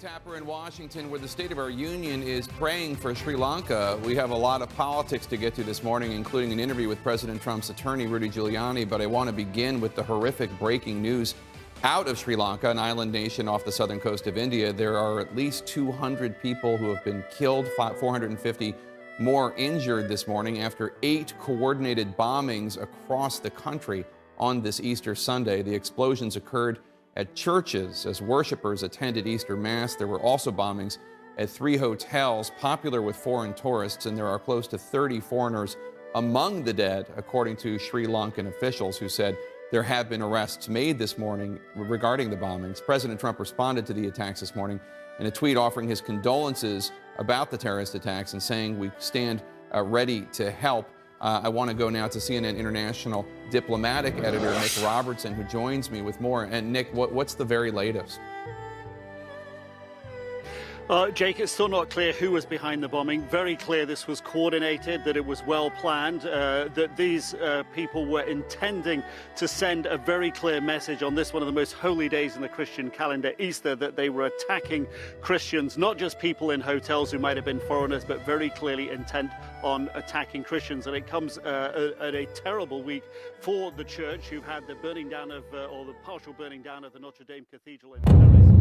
Tapper in Washington, where the State of our Union is praying for Sri Lanka. We have a lot of politics to get to this morning, including an interview with President Trump's attorney, Rudy Giuliani. But I want to begin with the horrific breaking news out of Sri Lanka, an island nation off the southern coast of India. There are at least 200 people who have been killed, 450 more injured this morning after 8 coordinated bombings across the country on this Easter Sunday. The explosions occurred at churches as worshipers attended Easter Mass. There were also bombings at 3 hotels popular with foreign tourists, and there are close to 30 foreigners among the dead, according to Sri Lankan officials who said there have been arrests made this morning regarding the bombings. President Trump responded to the attacks this morning in a tweet offering his condolences about the terrorist attacks and saying we stand ready to help. I want to go now to CNN International diplomatic editor Nick Robertson, who joins me with more. And Nick, what's the very latest? Jake, it's still not clear who was behind the bombing. Very clear this was coordinated, that it was well planned, that these people were intending to send a very clear message on this one of the most holy days in the Christian calendar, Easter, that they were attacking Christians, not just people in hotels who might have been foreigners, but very clearly intent on attacking Christians. And it comes at a terrible week for the church, who've had the burning down of, or the partial burning down of the Notre Dame Cathedral in Paris.